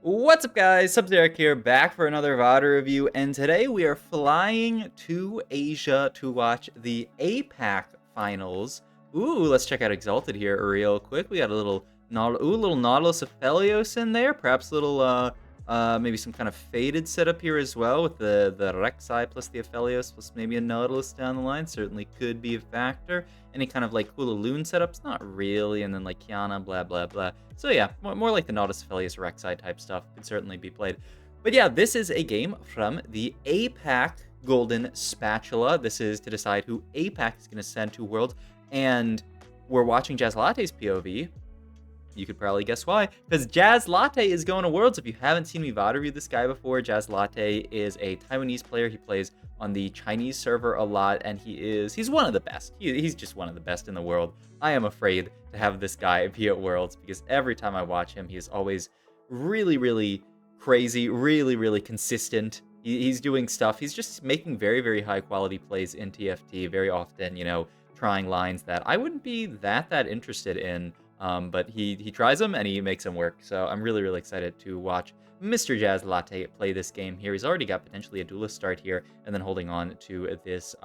What's up, guys? Sub-Derek here, back for another VOD review, and today we are flying to Asia to watch the APAC finals. Ooh, let's check out Exalted here real quick. We got a little little Nautilus Aphelios in there, perhaps a little maybe some kind of faded setup here as well with the Rek'Sai plus the Aphelios plus maybe a Nautilus down the line. Certainly could be a factor. Any kind of like Hula Loon setups, not really, and then like Kiana, blah blah blah. So yeah, more like the Nautilus Aphelios Rek'Sai type stuff could certainly be played. But yeah, this is a game from the APAC Golden Spatula. This is to decide who APAC is going to send to Worlds, and we're watching Jazlatte's POV. You could probably guess why, because Jazlatte is going to Worlds. If you haven't seen me VOD review this guy before, Jazlatte is a Taiwanese player. He plays on the Chinese server a lot, and he's one of the best. He's just one of the best in the world. I am afraid to have this guy be at Worlds, because every time I watch him, he is always really, really crazy, really, really consistent. He's doing stuff. He's just making very, very high quality plays in TFT very often, you know, trying lines that I wouldn't be that interested in. But he tries them and he makes them work. So I'm really, really excited to watch Mr. Jazlatte play this game here. He's already got potentially a duelist start here, and then holding on to this.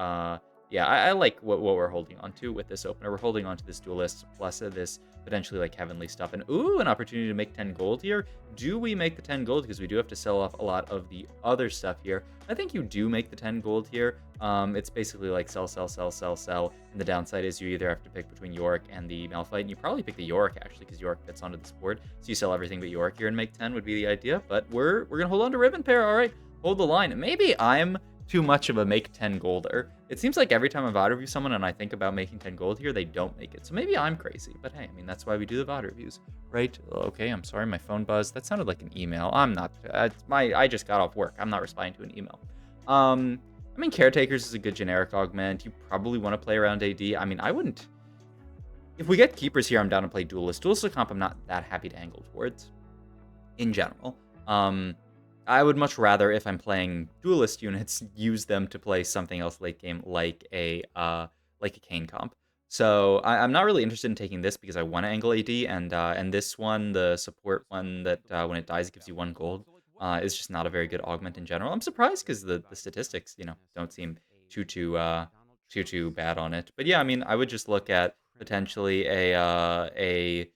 Yeah, I like what we're holding on to with this opener. We're holding on to this duelist plus this potentially like heavenly stuff. And ooh, an opportunity to make 10 gold here. Do we make the 10 gold? Because we do have to sell off a lot of the other stuff here. I think you do make the 10 gold here. It's basically like sell, sell, sell, sell, sell. And the downside is you either have to pick between Yorick and the Malphite, and you probably pick the Yorick actually, because Yorick fits onto this board. So you sell everything but Yorick here and make 10 would be the idea. But we're gonna hold on to Ribbon Pair. All right, hold the line. Maybe I'm too much of a make 10 golder. It seems like every time I VOD review someone and I think about making 10 gold here, they don't make it. So maybe I'm crazy, but hey, I mean, that's why we do the VOD reviews, right? Okay, I'm sorry, my phone buzzed. That sounded like an email. I'm not, I just got off work. I'm not responding to an email. I mean, Caretakers is a good generic augment. You probably want to play around AD. I mean, I wouldn't, if we get Keepers here, I'm down to play Duelist. Duelist comp, I'm not that happy to angle towards in general. I would much rather, if I'm playing Duelist units, use them to play something else late game, like a Kane comp. So I'm not really interested in taking this because I want to angle AD, and this one, the support one that when it dies, it gives you 1 gold, is just not a very good augment in general. I'm surprised because the statistics, you know, don't seem too bad on it. But yeah, I mean, I would just look at potentially a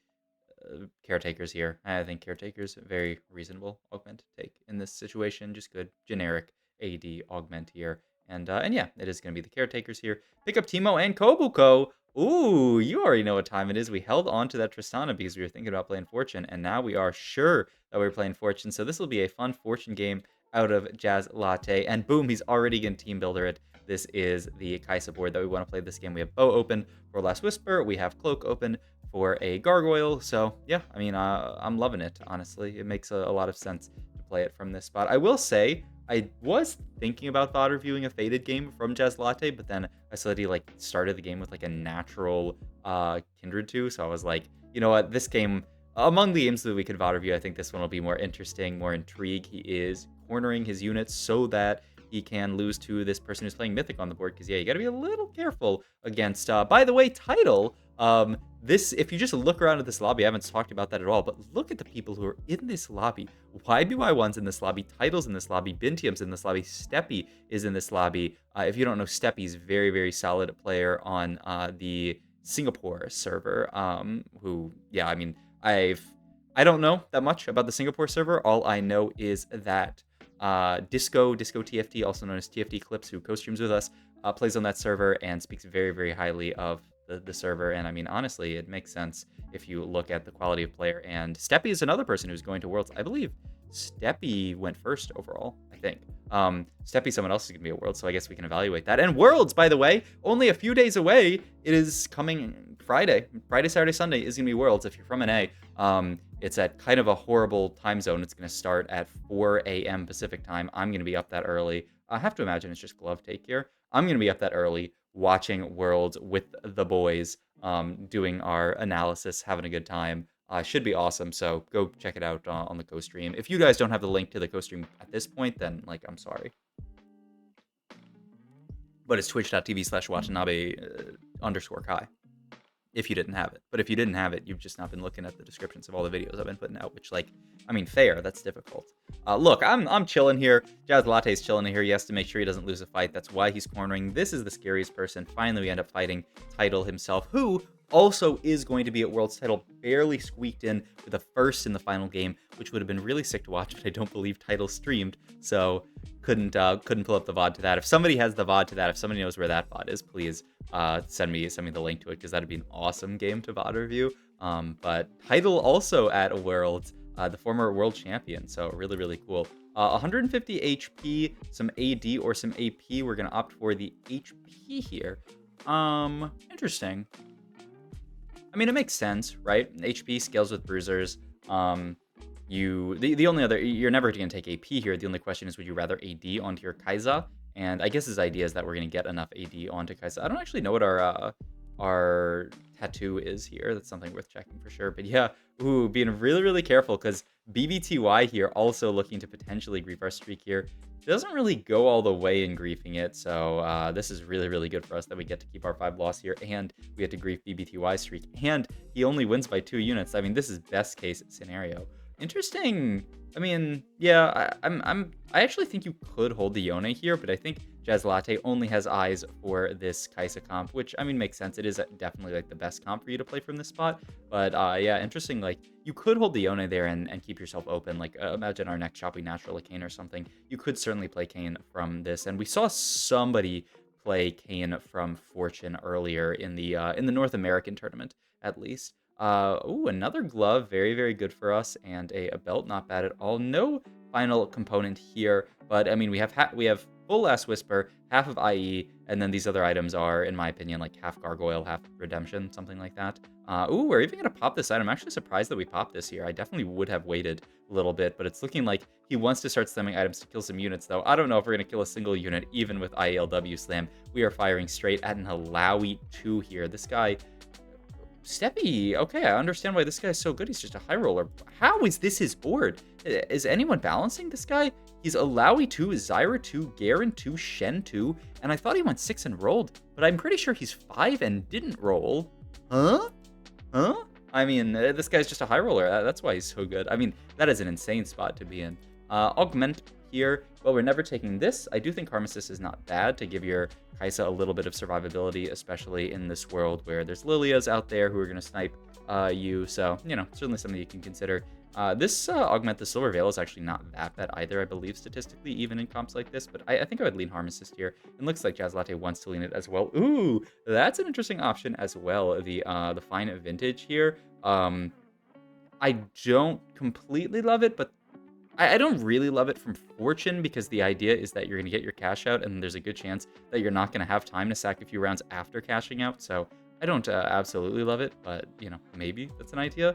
Caretakers here. I think Caretakers very reasonable augment to take in this situation. Just good generic AD augment here. And yeah, it is going to be the Caretakers here. Pick up Teemo and Kobuko. Ooh, you already know what time it is. We held on to that Tristana because we were thinking about playing Fortune, and now we are sure that we're playing Fortune. So this will be a fun Fortune game out of Jazlatte. And boom, he's already going to team builder it. This is the Kaisa board that we want to play this game. We have Bow open for Last Whisper. We have Cloak open for a Gargoyle. So yeah, I mean, I'm loving it, honestly. It makes a lot of sense to play it from this spot. I will say, I was thinking about thought reviewing a faded game from Jazlatte, but then I saw that he like started the game with like a natural Kindred 2. So I was like, you know what, this game, among the games that we could VOD review, I think this one will be more interesting, more intrigue. He is cornering his units so that he can lose to this person who's playing Mythic on the board, because yeah, you got to be a little careful against, by the way, Tidal. This, if you just look around at this lobby, I haven't talked about that at all, but look at the people who are in this lobby. YBY1's in this lobby, Tidal's in this lobby, Bintium's in this lobby, Steppy is in this lobby. If you don't know, Steppy's very, very solid player on the Singapore server, who, yeah, I mean, I don't know that much about the Singapore server. All I know is that Disco TFT, also known as TFT Clips, who co-streams with us, plays on that server and speaks very, very highly of the server. And I mean, honestly, it makes sense if you look at the quality of player. And Steppy is another person who's going to Worlds. I believe Steppy went first overall, I think. Steppy, someone else is going to be at Worlds, so I guess we can evaluate that. And Worlds, by the way, only a few days away. It is coming Friday, Saturday, Sunday is going to be Worlds. If you're from NA, it's at kind of a horrible time zone. It's going to start at 4 a.m. Pacific time. I'm going to be up that early. I have to imagine it's just glove take here. I'm going to be up that early watching Worlds with the boys, doing our analysis, having a good time. Should be awesome, so go check it out on the co-stream. If you guys don't have the link to the co-stream at this point, then, like, I'm sorry. But it's twitch.tv/watanabe _Kai. if you didn't have it. But if you didn't have it, you've just not been looking at the descriptions of all the videos I've been putting out, which, like, I mean, fair, that's difficult. Look, I'm chilling here. Jazlatte's chilling here. He has to make sure he doesn't lose a fight. That's why he's cornering. This is the scariest person. Finally, we end up fighting Title himself, who also is going to be at World's Title, barely squeaked in with a first in the final game, which would have been really sick to watch, but I don't believe Title streamed, so couldn't pull up the VOD to that. If somebody has the VOD to that, if somebody knows where that VOD is, please send me the link to it, because that'd be an awesome game to VOD review. But Title also at Worlds, the former world champion, so really, really cool. 150 HP, some AD or some AP. We're gonna opt for the HP here. Interesting. I mean, it makes sense, right? HP scales with bruisers. The only other, you're never going to take AP here. The only question is, would you rather AD onto your Kai'Sa? And I guess his idea is that we're going to get enough AD onto Kai'Sa. I don't actually know what our tattoo is here. That's something worth checking for sure. But yeah, ooh, being really, really careful, because BBTY here also looking to potentially grief our streak here. Doesn't really go all the way in griefing it, so this is really, really good for us that we get to keep our 5 loss here, and we get to grief BBTY streak, and he only wins by 2 units. I mean, this is best case scenario. Interesting. I mean, yeah, I actually think you could hold the Yone here, but I think Jazlatte only has eyes for this Kai'Sa comp, which, I mean, makes sense. It is definitely, like, the best comp for you to play from this spot. But, yeah, interesting. Like, you could hold the Yone there and keep yourself open. Like, imagine our next shot we natural a Kayn or something. You could certainly play Kayn from this. And we saw somebody play Kayn from Fortune earlier in the North American tournament, at least. Ooh, another glove, very, very good for us, and a belt, not bad at all. No final component here, but I mean, we have full Last Whisper, half of IE, and then these other items are, in my opinion, like half Gargoyle, half Redemption, something like that. Ooh, we're even gonna pop this item. I'm actually surprised that we popped this here. I definitely would have waited a little bit, but it's looking like he wants to start slamming items to kill some units, though. I don't know if we're gonna kill a single unit, even with IELW slam. We are firing straight at an Alawi 2 here. This guy, Steppy, okay, I understand why this guy's so good. He's just a high roller. How is this his board? Is anyone balancing this guy? He's Alawi 2, Zyra 2, Garen 2, Shen 2, and I thought he went 6 and rolled, but I'm pretty sure he's 5 and didn't roll. Huh? I mean, this guy's just a high roller. That's why he's so good. I mean, that is an insane spot to be in. Augment here. Well, we're never taking this. I do think Harmesis is not bad to give your Kai'Sa a little bit of survivability, especially in this world where there's Lilias out there who are going to snipe you. So, you know, certainly something you can consider. This Augment the Silver Veil is actually not that bad either, I believe, statistically, even in comps like this. But I think I would lean Harmesis here. It looks like Jazlatte wants to lean it as well. Ooh, that's an interesting option as well. The Fine Vintage here. I don't completely love it, but I don't really love it from Fortune, because the idea is that you're going to get your cash out, and there's a good chance that you're not going to have time to sack a few rounds after cashing out. So I don't absolutely love it, but, you know, maybe that's an idea.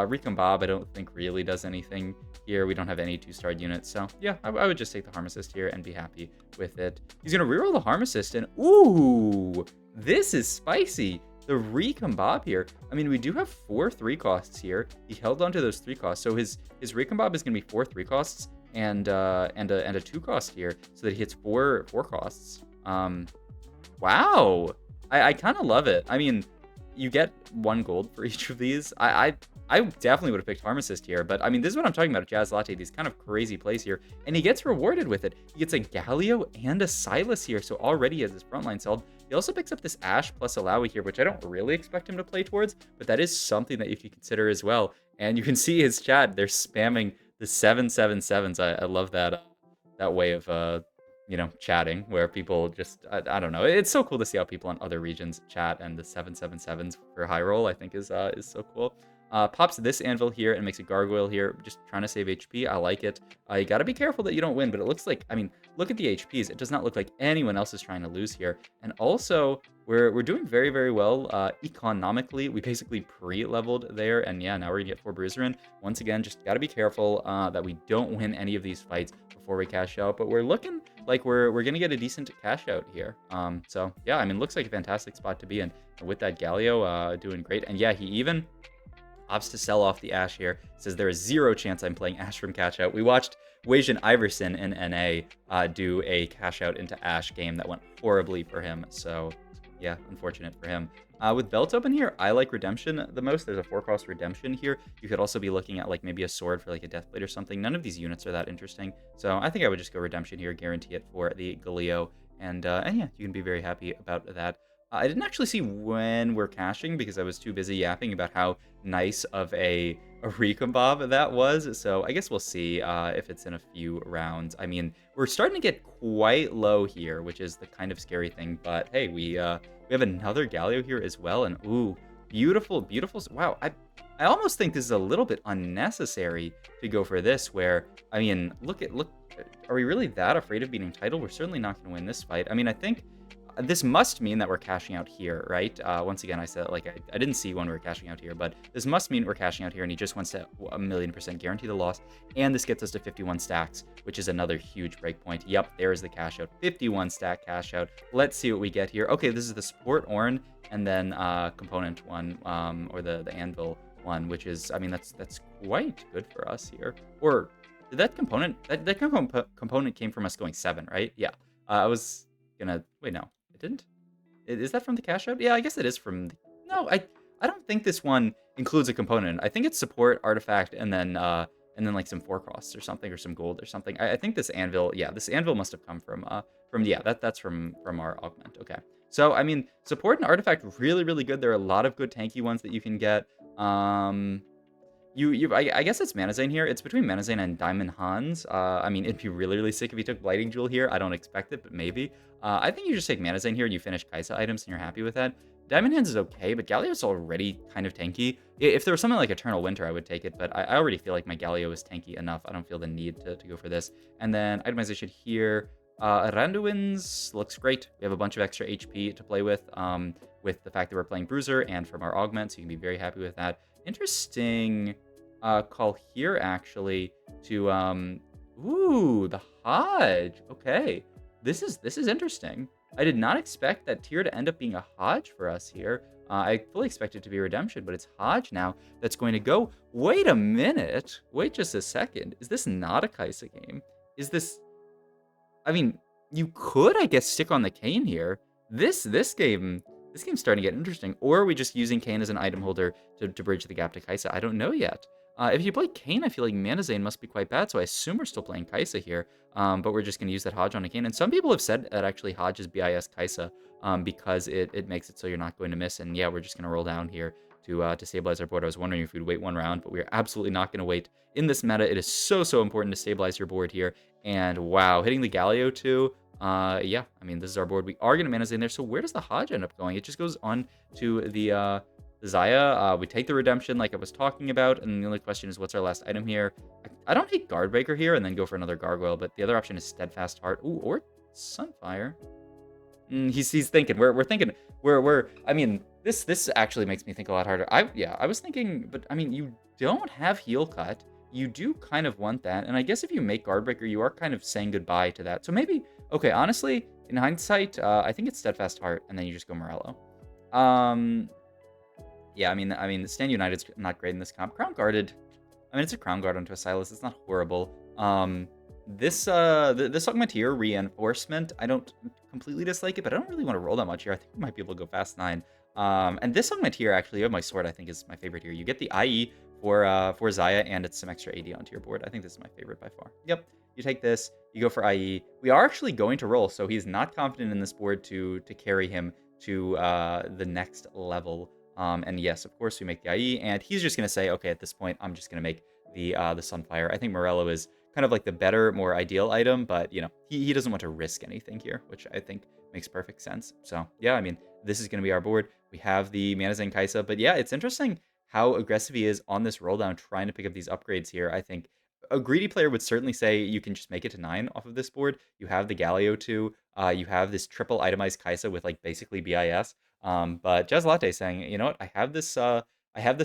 Recon Bob, I don't think really does anything here. We don't have any 2-star units. So yeah, I would just take the Harm Assist here and be happy with it. He's going to reroll the Harm Assist, and ooh, this is spicy. The Recon Bob here. I mean, we do have 4 3 costs here. He held on to those 3 costs, so his Recon Bob is going to be 4 3 costs and a 2 cost here, so that he hits 4 costs. Wow, I kind of love it. I mean, you get 1 gold for each of these. I definitely would have picked Harm Assist here, but I mean, this is what I'm talking about, Jazlatte, these kind of crazy plays here, and he gets rewarded with it. He gets a Galio and a Silas here, so already he has his frontline sold. He also picks up this Ashe plus Alawi here, which I don't really expect him to play towards, but that is something that you can consider as well. And you can see his chat, they're spamming the 777s. I love that way of you know, chatting, where people just, I don't know. It's so cool to see how people in other regions chat, and the 777s for high roll, I think, is so cool. Pops this anvil here and makes a gargoyle here, just trying to save HP. I like it. You got to be careful that you don't win, but it looks like, I mean, look at the HPs. It does not look like anyone else is trying to lose here. And also, we're doing very, very well economically. We basically pre-leveled there, and yeah, now we're gonna get 4 bruiser in. Once again, just got to be careful that we don't win any of these fights before we cash out, but we're looking like we're gonna get a decent cash out here. So yeah, I mean, looks like a fantastic spot to be in. And with that Galio doing great, and yeah, he even opts to sell off the Ashe here. Says there is 0 chance I'm playing Ashe from cash out. We watched Wajan Iverson in NA do a cash out into Ashe game that went horribly for him. So Yeah, unfortunate for him. With belts open here, I like Redemption the most. There's a 4-cost Redemption here. You could also be looking at like maybe a sword for like a Deathblade or something. None of these units are that interesting. So I think I would just go Redemption here, guarantee it for the Galio. And yeah, you can be very happy about that. I didn't actually see when we're caching because I was too busy yapping about how nice of a recombobb that was. So I guess we'll see if it's in a few rounds. I mean, we're starting to get quite low here, which is the kind of scary thing. But hey, we have another Galio here as well, and ooh, beautiful, beautiful. Wow, I almost think this is a little bit unnecessary to go for this. Where I mean, look. Are we really that afraid of beating title? We're certainly not going to win this fight. I mean, I think this must mean that we're cashing out here, right? Once again, I said, like, I didn't see when we were cashing out here, but this must mean we're cashing out here, and he just wants to 1,000,000% guarantee the loss, and this gets us to 51 stacks, which is another huge breakpoint. Yep, there's the cash out. 51 stack cash out. Let's see what we get here. Okay, this is the support Orn, and then component one, or the anvil one, which is, I mean, that's quite good for us here. Or did that component, that component came from us going 7, right? Yeah. I was gonna, wait, no. It didn't? Is that from the cash out? Yeah, I guess it is from the, no, I don't think this one includes a component. I think it's support, artifact, and then like some 4 costs or something, or some gold or something. I think this anvil, yeah, this anvil must have come from yeah, that's from our augment. Okay. So I mean, support and artifact really, really good. There are a lot of good tanky ones that you can get. I guess it's Manazane here. It's between Manazane and Diamond Hans. I mean, it'd be really, really sick if you took Blighting Jewel here. I don't expect it, but maybe. I think you just take Manazane here and you finish Kaisa items and you're happy with that. Diamond Hands is okay, but Galio's already kind of tanky. If there was something like Eternal Winter, I would take it, but I already feel like my Galio is tanky enough. I don't feel the need to go for this. And then itemization here. Randuin's looks great. We have a bunch of extra HP to play with the fact that we're playing Bruiser and from our augment, so you can be very happy with that. Interesting call here, actually, to, ooh, the Hodge. Okay, this is interesting. I did not expect that tier to end up being a Hodge for us here. I fully expected it to be Redemption, but it's Hodge now that's going to go. Wait a minute. Wait just a second. Is this not a Kaisa game? Is this... I mean, you could, I guess, stick on the Kane here. This game's starting to get interesting. Or are we just using Kane as an item holder to bridge the gap to Kaisa? I don't know yet. If you play Kane, I feel like Manazane must be quite bad, so I assume we're still playing Kaisa here. But we're just going to use that Hodge on a Kane. And some people have said that actually Hodge is BIS Kaisa because it makes it so you're not going to miss. And yeah, we're just going to roll down here to stabilize our board. I was wondering if we'd wait one round, but we're absolutely not going to wait. In this meta, it is so important to stabilize your board here. And wow, hitting the Galio too. Yeah, I mean, this is our board. We are going to Manazane there. So where does the Hodge end up going? It just goes on to the Zaya. We take the Redemption like I was talking about, and the only question is what's our last item here. I don't hate Guardbreaker here and then go for another Gargoyle, but the other option is Steadfast Heart. Ooh, or Sunfire. He's thinking. We're thinking. I mean, this actually makes me think a lot harder. I was thinking, but I mean, you don't have Heal Cut. You do kind of want that, and I guess if you make Guardbreaker, you are kind of saying goodbye to that. So maybe, okay, honestly, in hindsight, I think it's Steadfast Heart, and then you just go Morello. Yeah, I mean, Stand United's not great in this comp. Crown Guarded, I mean, it's a Crown Guard onto a Silas. It's not horrible. This Augmenteer Reinforcement, I don't completely dislike it, but I don't really want to roll that much here. I think we might be able to go fast 9. And this Augmenteer, actually, you have my sword, I think, is my favorite here. You get the IE for Zaya, and it's some extra AD onto your board. I think this is my favorite by far. Yep, you take this, you go for IE. We are actually going to roll, so he's not confident in this board to carry him to the next level. And yes, of course, we make the IE, and he's just going to say, okay, at this point, I'm just going to make the Sunfire. I think Morello is kind of like the better, more ideal item, but, you know, he doesn't want to risk anything here, which I think makes perfect sense. So, yeah, I mean, this is going to be our board. We have the Manazane Kaisa, but yeah, it's interesting how aggressive he is on this roll down, trying to pick up these upgrades here. I think a greedy player would certainly say you can just make it to 9 off of this board. You have the Galio too. You have this triple itemized Kaisa with like basically BIS. But Jazlatte saying, you know what, I have this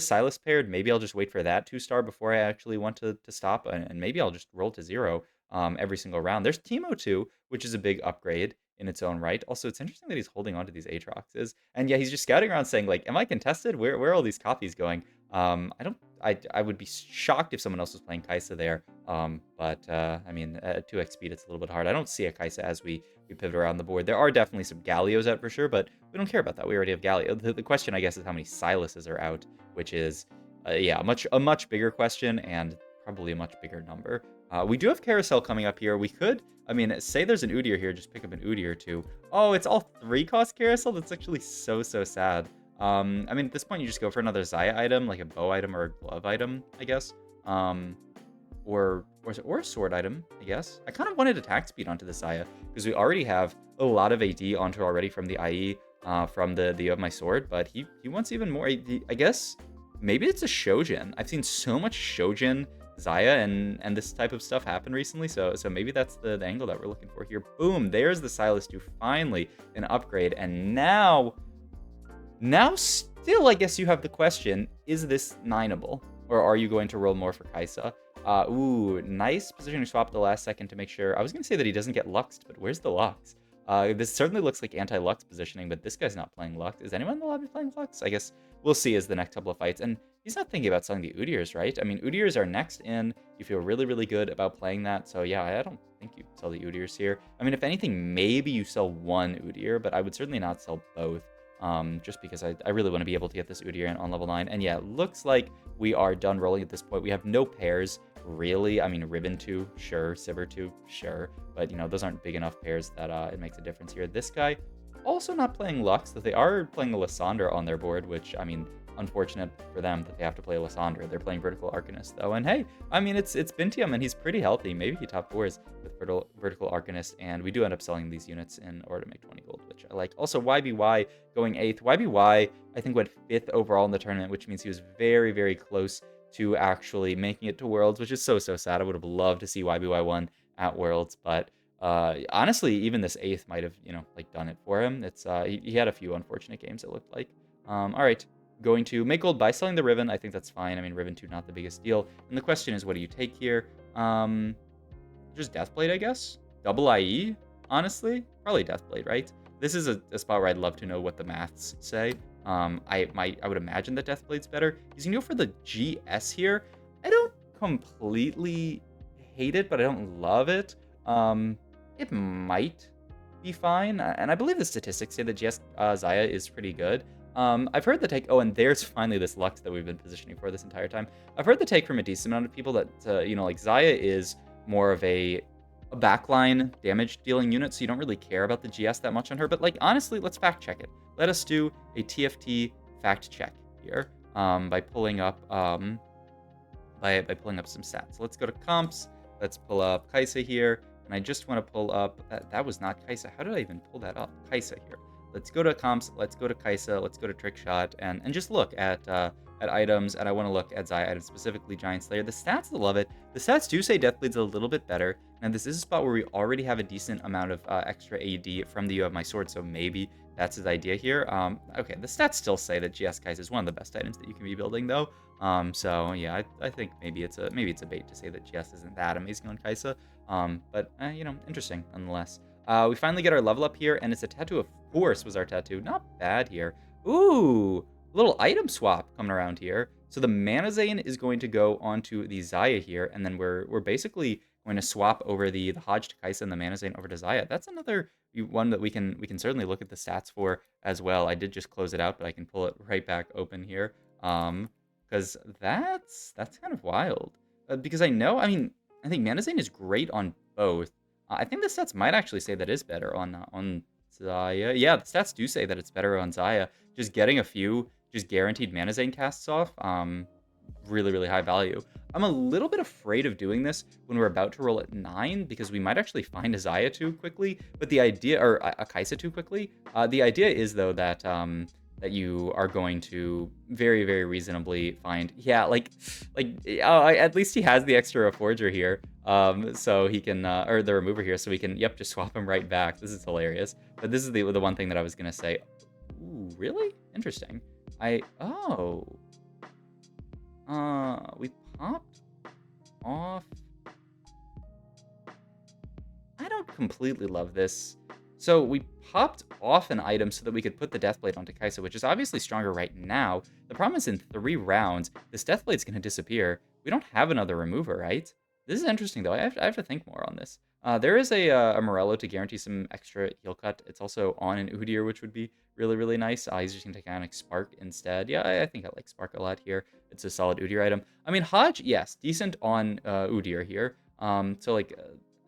Silas paired. Maybe I'll just wait for that 2-star before I actually want to stop, and maybe I'll just roll to 0 every single round. There's Teemo too, which is a big upgrade in its own right. Also, it's interesting that he's holding on to these Aatroxes. And yeah, he's just scouting around saying, like, am I contested? Where are all these copies going? I don't. I would be shocked if someone else was playing Kai'Sa there. But I mean, at 2x speed, it's a little bit hard. I don't see a Kai'Sa as we pivot around the board. There are definitely some Gallios out for sure, but we don't care about that. We already have Galio. The question, I guess, is how many Siluses are out, which is, yeah, a much bigger question and probably a much bigger number. We do have Carousel coming up here. We could, I mean, say there's an Udyr here, just pick up an Udyr or two. Oh, it's all 3-cost Carousel? That's actually so sad. I mean, at this point, you just go for another Xayah item, like a bow item or a glove item, I guess. Or a sword item, I guess. I kind of wanted attack speed onto the Xayah, because we already have a lot of AD onto already from the IE, from the of my sword, but he wants even more. I guess maybe it's a Shojin. I've seen so much Shojin Xayah and this type of stuff happen recently, so maybe that's the angle that we're looking for here. Boom, there's the Silas 2, finally an upgrade, and now still I guess you have the question, is this 9-able? Or are you going to roll more for Kai'Sa? Ooh, nice positioning swap at the last second to make sure. I was going to say that he doesn't get Luxed, but where's the Lux? This certainly looks like anti-Lux positioning, but this guy's not playing Lux. Is anyone in the lobby playing Lux? I guess we'll see as the next couple of fights. And he's not thinking about selling the Udyrs, right? I mean, Udyrs are next in. You feel really, really good about playing that. So yeah, I don't think you sell the Udyrs here. I mean, if anything, maybe you sell one Udyr, but I would certainly not sell both. Just because I really want to be able to get this Udyr on level 9. And yeah, it looks like we are done rolling at this point. We have no pairs, really. I mean, Ribbon 2, sure. Sivir 2, sure. But, you know, those aren't big enough pairs that it makes a difference here. This guy, also not playing Lux, that they are playing a Lysandra on their board, which, I mean, unfortunate for them that they have to play Lysandra. They're playing Vertical Arcanist, though. And hey, I mean, it's Bintium, and he's pretty healthy. Maybe he top 4s with Vertical Arcanist, and we do end up selling these units in order to make 20 gold, which I like. Also, YBY going 8th. YBY, I think, went 5th overall in the tournament, which means he was very, very close to actually making it to Worlds, which is so sad. I would have loved to see YBY 1 at Worlds, but honestly, even this 8th might have, you know, like, done it for him. It's he had a few unfortunate games, it looked like. All right. Going to make gold by selling the Riven. I think that's fine. I mean, Riven 2, not the biggest deal. And the question is, what do you take here? Just Deathblade, I guess? Double IE, honestly? Probably Deathblade, right? This is a spot where I'd love to know what the maths say. I would imagine that Deathblade's better. He's going to go for the GS here. I don't completely hate it, but I don't love it. It might be fine. And I believe the statistics say that GS Xayah is pretty good. I've heard the take, oh, and there's finally this Lux that we've been positioning for this entire time. I've heard the take from a decent amount of people that, you know, like, Xayah is more of a backline damage-dealing unit, so you don't really care about the GS that much on her. But, like, honestly, let's fact-check it. Let us do a TFT fact-check here by pulling up by pulling up some stats. So let's go to comps. Let's pull up Kai'Sa here, and I just want to pull up... That was not Kai'Sa. How did I even pull that up? Kai'Sa here. Let's go to comps, let's go to Kai'Sa, let's go to Trickshot, and just look at items, and I want to look at Xayah items, specifically Giant Slayer. The stats, I love it. The stats do say Deathblade's a little bit better, and this is a spot where we already have a decent amount of extra AD from the U of my sword, so maybe that's his idea here. Okay, the stats still say that GS Kai'Sa is one of the best items that you can be building, though. So yeah, I think maybe it's a bait to say that GS isn't that amazing on Kai'Sa. But you know, interesting nonetheless. We finally get our level up here, and it's a tattoo of course was our tattoo. Not bad here. Ooh, little item swap coming around here. So the Mana Zane is going to go onto the Xayah here, and then we're basically going to swap over the Hodge to Kai'Sa and the Mana Zane over to Xayah. That's another one that we can certainly look at the stats for as well. I did just close it out, but I can pull it right back open here. Because that's kind of wild. Because I mean, I think Mana Zane is great on both. I think the stats might actually say that is better on Xayah. Yeah, the stats do say that it's better on Xayah. Just getting a few just guaranteed Mana Zane casts off, really, really high value. I'm a little bit afraid of doing this when we're about to roll at 9, because we might actually find a Xayah too quickly, but the idea, or a Kai'Sa too quickly. The idea is, though, that that you are going to very, very reasonably find, yeah, at least he has the extra Forger here, so he can, or the remover here, so we can, yep, just swap him right back. This is hilarious. But this is the one thing that I was gonna say. Ooh, really? Interesting. We popped off. I don't completely love this. So we popped off an item so that we could put the Deathblade onto Kaisa, which is obviously stronger right now. The problem is in 3 rounds, this Deathblade's going to disappear. We don't have another remover, right? This is interesting, though. I have to think more on this. There is a Morello to guarantee some extra heal cut. It's also on an Udyr, which would be really, really nice. He's just going to take Ionic Spark instead. Yeah, I think I like Spark a lot here. It's a solid Udyr item. I mean, Hodge, yes, decent on Udyr here. So, like,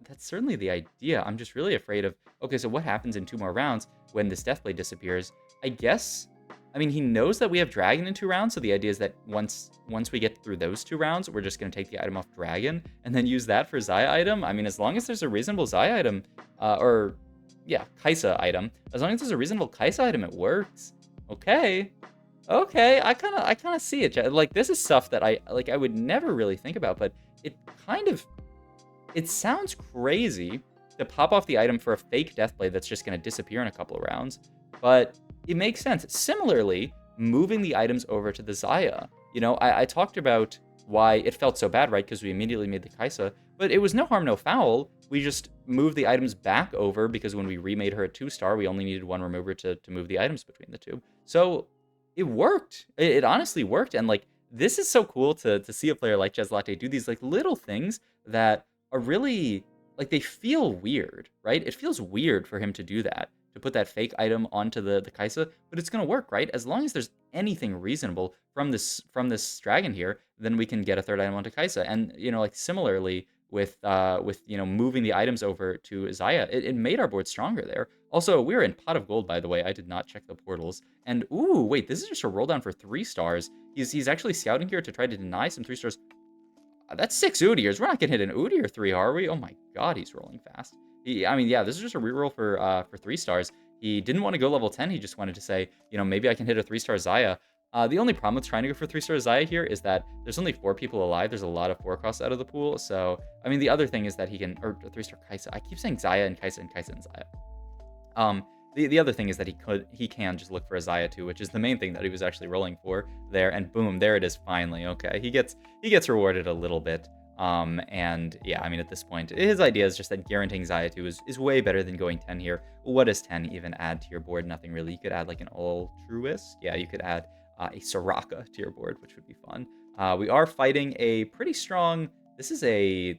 that's certainly the idea. I'm just really afraid of, okay, so what happens in 2 more rounds when this Deathblade disappears? I guess, I mean, he knows that we have Dragon in 2 rounds, so the idea is that once we get through those 2 rounds, we're just going to take the item off Dragon and then use that for Xayah item. I mean, as long as there's a reasonable Xayah item, yeah, Kaisa item, as long as there's a reasonable Kaisa item, it works. Okay. Okay, I kind of see it. Like, this is stuff that I would never really think about, but it kind of, it sounds crazy to pop off the item for a fake Deathblade that's just going to disappear in a couple of rounds, but it makes sense. Similarly, moving the items over to the Xayah. You know, I talked about why it felt so bad, right? Because we immediately made the Kaisa, but it was no harm, no foul. We just moved the items back over because when we remade her a 2-star, we only needed 1 remover to move the items between the 2. So it worked. It honestly worked. And like, this is so cool to see a player like Jazlatte do these like little things that are really, like, they feel weird, right? It feels weird for him to do that, to put that fake item onto the Kaisa, but it's going to work, right? As long as there's anything reasonable from this dragon here, then we can get a 3rd item onto Kaisa. And, you know, like, similarly with you know, moving the items over to Xayah, it made our board stronger there. Also, we're in Pot of Gold, by the way. I did not check the portals. And, ooh, wait, this is just a roll down for 3 stars. He's actually scouting here to try to deny some 3 stars. That's 6 Udyrs. We're not gonna hit an Udyr 3, are we? Oh my god, he's rolling fast. I mean, yeah, this is just a reroll for 3 stars. He didn't want to go level 10. He just wanted to say, you know, maybe I can hit a 3-star Xayah. The only problem with trying to go for 3-star Xayah here is that there's only 4 people alive. There's a lot of 4 costs out of the pool. So, I mean, the other thing is that he can, or 3-star Kaisa. I keep saying Xayah and Kaisa and Kaisa and Xayah. The other thing is that he can just look for a Xayah too, which is the main thing that he was actually rolling for there. And boom, there it is finally. Okay, he gets rewarded a little bit. And yeah, I mean, at this point, his idea is just that guaranteeing Xayah 2 is way better than going 10 here. What does 10 even add to your board? Nothing really. You could add like an altruist. Yeah, you could add a Soraka to your board, which would be fun. We are fighting a pretty strong, this is an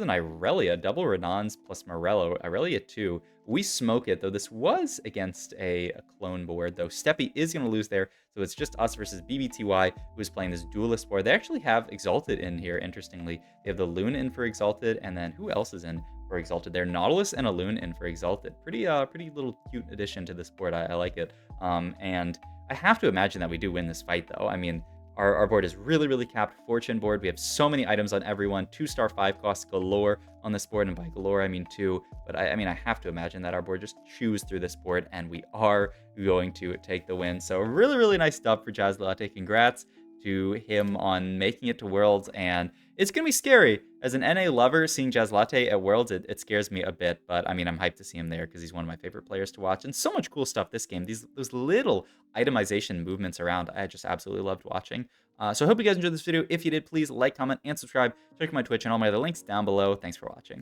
Irelia, double Renans plus Morello, Irelia 2. We smoke it, though this was against a clone board, though Steppy is going to lose there, so it's just us versus BBTY, who's playing this duelist board. They actually have Exalted in here, interestingly. They have the Loon in for Exalted, and then who else is in for Exalted? They're Nautilus and a Loon in for Exalted. Pretty little cute addition to this board. I like it. And I have to imagine that we do win this fight, though. I mean, our board is really, really capped. Fortune board. We have so many items on everyone. 2-star 5 costs galore on this board. And by galore, I mean 2. But I mean, I have to imagine that our board just chews through this board. And we are going to take the win. So really, really nice dub for Jazlatte. Congrats to him on making it to Worlds. And it's going to be scary. As an NA lover, seeing Jazlatte at Worlds, it scares me a bit. But I mean, I'm hyped to see him there because he's one of my favorite players to watch. And so much cool stuff this game. Those little itemization movements around, I just absolutely loved watching. So I hope you guys enjoyed this video. If you did, please like, comment, and subscribe. Check out my Twitch and all my other links down below. Thanks for watching.